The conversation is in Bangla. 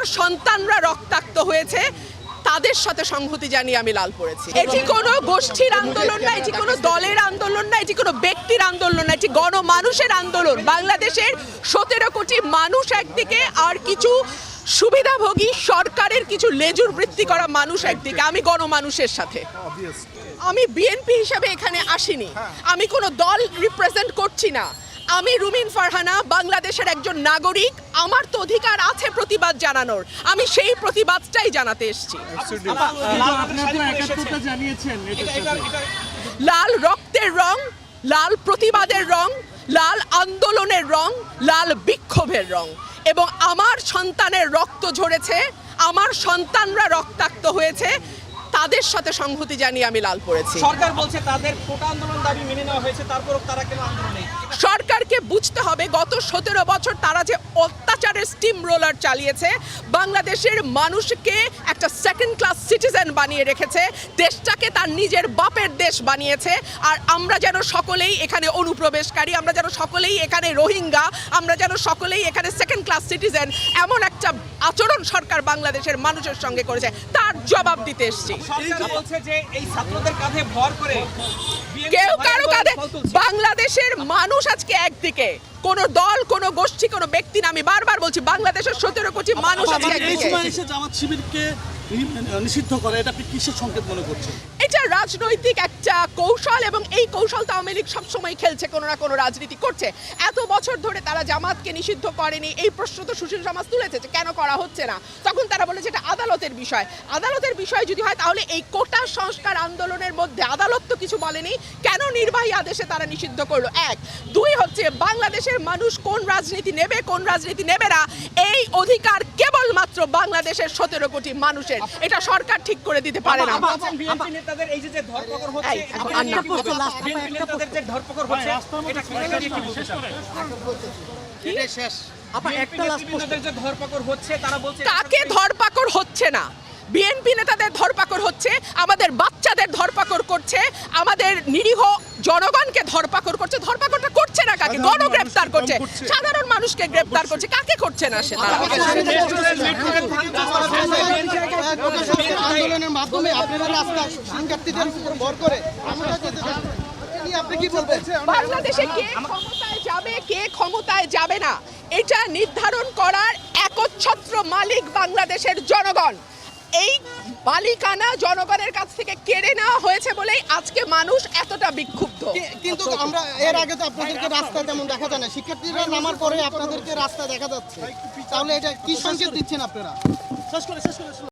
আমার সন্তানরা রক্তাক্ত হয়েছে তাদের সাথে সংহতি জানিয়ে আমি লাল পড়েছি। এটি কোনো গোষ্ঠীর আন্দোলন না, এটি কোনো দলের আন্দোলন না, এটি কোনো ব্যক্তির আন্দোলন না, এটি গণমানুষের আন্দোলন। বাংলাদেশের 17 কোটি মানুষ একদিকে, আর কিছু সুবিধাভোগী সরকারের কিছু লেজুর বৃত্তি করা মানুষ একদিকে। আমি গণমানুষের সাথে। আমি বিএনপি হিসাবে এখানে আসিনি, আমি কোনো দল রিপ্রেজেন্ট করছি না। আমি রুমিন ফারহানা, বাংলাদেশের একজন নাগরিক। আমার তো অধিকার আছে প্রতিবাদ জানানোর, আমি সেই প্রতিবাদটাই জানাতে এসেছি। লাল রক্তের রং, লাল প্রতিবাদের রং, লাল আন্দোলনের রং, লাল বিক্ষোভের রং। এবং আমার সন্তানের রক্ত ঝরেছে, আমার সন্তানরা রক্তাক্ত হয়েছে, তাদের সাথে সংহতি জানিয়ে আমি লাল পড়েছি। সরকার বলছে তাদের কোটা আন্দোলন দাবি মেনে নেওয়া হয়েছে, তারপরও তারা কেন আন্দোলনে? সরকারকে বুঝতে হবে গত 17 বছর তারা যে অত্যাচারের স্টিম রোলার চালিয়েছে, বাংলাদেশের মানুষকে একটা সেকেন্ড ক্লাস সিটিজেন বানিয়ে রেখেছে, দেশটাকে তার নিজের বাপের দেশ বানিয়েছে। আর আমরা যেন সকলেই এখানে অনুপ্রবেশকারী, আমরা যেন সকলেই এখানে রোহিঙ্গা, আমরা যেন সকলেই এখানে সেকেন্ড ক্লাস সিটিজেন, এমন একটা আচরণ সরকার বাংলাদেশের মানুষের সঙ্গে করেছে, তার জবাব দিতে এসেছি। সরকার বলছে যে এই ছাত্রদের কাঁধে ভর করে কেউ কারো কাঁধে, বাংলাদেশের মানুষ আজকে একদিকে, কোন দল, কোন গোষ্ঠী, কোন ব্যক্তি না। আমি বারবার বলছি বাংলাদেশের 17 কোটি মানুষ আজকে একদিকে। জামাত শিবিরকে নিষিদ্ধ করে, এটা আপনি কিসের সংকেত মনে করছেন? এটা রাজনৈতিক একটা কৌশল, এবং এই কৌশলটা আওয়ামী লীগ সবসময় খেলছে, কোনো না কোনো রাজনীতি করছে। এত বছর ধরে তারা জামাতকে নিষিদ্ধ করেনি, এই প্রশ্ন তো সুশীল সমাজ তুলেছে যে কেন করা হচ্ছে না। তখন তারা বলেছে এটা আদালতের বিষয়। আদালতের বিষয় যদি হয় তাহলে এই কোটা সংস্কার আন্দোলনের মধ্যে আদালত তো কিছু বলেনি, কেন নির্বাহী আদেশে তারা নিষিদ্ধ করলো? 1 2 হচ্ছে বাংলাদেশের মানুষ কোন রাজনীতি নেবে, কোন রাজনীতি নেবে না, এই অধিকার কেবলমাত্র বাংলাদেশের 17 কোটি মানুষের। এটা সরকার ঠিক করে দিতে পারে না। বিএনপি নেতাদের এই যে ধরপাকড় হচ্ছে, বিএনপি নেতাদের যে ধরপাকড় হচ্ছে, এটা কি বলতে চান? এটা শেষ। একটা লাস্ট প্রশ্ন, যে ধরপাকড় হচ্ছে তারা বলছে কাকে ধরপাকড় হচ্ছে না? বিএনপি নেতাদের ধরপাকড় হচ্ছে, আমাদের বাচ্চাদের ধরপাকড় করছে, আমাদের নিরীহ জনগণকে ধরপাকড় করছে। ধরপাকড়টা করছে না কাকে? গণগ্রেপ্তার করছে, সাধারণ মানুষকে গ্রেপ্তার করছে। কাকে করছে না সেটা? আন্দোলনের মাধ্যমে আপনারা রাস্তা শিক্ষার্থীদের উপর ভর করে আপনি কি বলবেন? বাংলাদেশে কে ক্ষমতায় যাবে, কে ক্ষমতায় যাবে না, এটা নির্ধারণ করার একচ্ছত্র মালিক বাংলাদেশের জনগণ। এই মালিকানা জনগণের কাছ থেকে কেড়ে নেওয়া হয়েছে বলেই আজকে মানুষ এতটা বিক্ষুব্ধ। কিন্তু আমরা এর আগে তো আপনাদেরকে রাস্তা তেমন দেখা যায় না, শিক্ষার্থীরা নামার পরে আপনাদেরকে রাস্তা দেখা যাচ্ছে, তাহলে এটা কি সংকেত দিচ্ছেন আপনারা?